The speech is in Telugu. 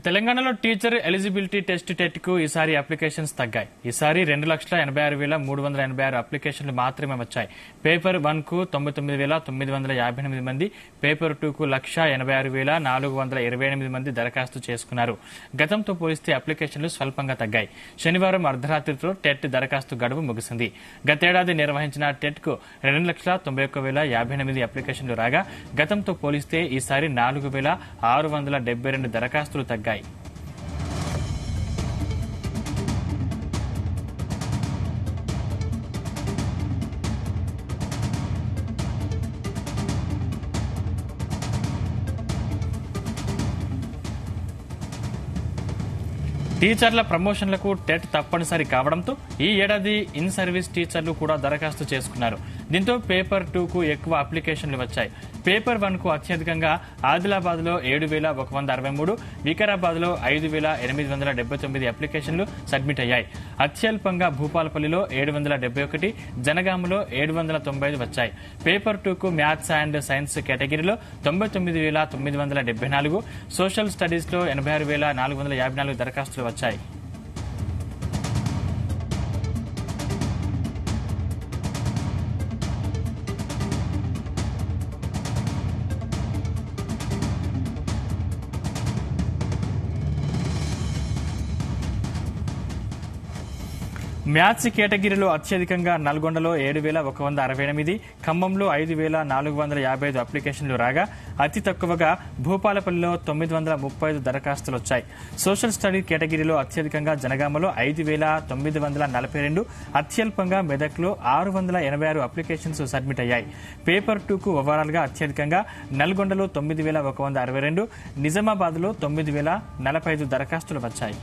తెలంగాణలో టీచర్ ఎలిజిబిలిటీ టెస్ట్ టెట్కు ఈసారి అప్లికేషన్స్ తగ్గాయి. ఈసారి 2,86,386 అప్లికేషన్లు మాత్రమే వచ్చాయి. పేపర్ 1కు 99,958 మంది, పేపర్ 2కు 1,86,428 మంది దరఖాస్తు చేసుకున్నారు. గతంతో పోలిస్తే అప్లికేషన్లు స్వల్పంగా తగ్గాయి. శనివారం అర్ధరాత్రితో టెట్ దరఖాస్తు గడువు ముగిసింది. గతేడాది నిర్వహించిన టెట్కు 2,91,058 అప్లికేషన్లు రాగా గతంతో పోలిస్తే ఈసారి 4,672 దరఖాస్తులు తగ్గాయి. టీచర్ల ప్రమోషన్లకు టెట్ తప్పనిసరి కావడంతో ఈ ఏడాది ఇన్ సర్వీస్ టీచర్లు కూడా దరఖాస్తు చేసుకున్నారు. దీంతో పేపర్ 2కు ఎక్కువ అప్లికేషన్లు వచ్చాయి. పేపర్ 1కు అత్యధికంగా ఆదిలాబాద్ లో 7,163, వికారాబాద్ లో 5,879 అప్లికేషన్లు సబ్మిట్ అయ్యాయి. అత్యల్పంగా భూపాలపల్లిలో 771, జనగామలో 795 వచ్చాయి. పేపర్ 2కు మ్యాథ్స్ అండ్ సైన్స్ కేటగిరీలో 99,974, సోషల్ స్టడీస్ లో 86,454 దరఖాస్తులు వచ్చాయి. మ్యాథ్స్ కేటగిరీలో అత్యధికంగా నల్గొండలో 7,168, ఖమ్మంలో 5,455 అప్లికేషన్లు రాగా అతి తక్కువగా భూపాలపల్లిలో 935 దరఖాస్తులు వచ్చాయి. సోషల్ స్టడీ కేటగిరీలో అత్యధికంగా జనగామలో 5,942, అత్యల్పంగా మెదక్లో 686 అప్లికేషన్స్ సబ్మిట్ అయ్యాయి. పేపర్ 2కు ఓవరాల్ గా అత్యధికంగా నల్గొండలో 9,162, నిజామాబాద్ లో 9,045 దరఖాస్తులు వచ్చాయి.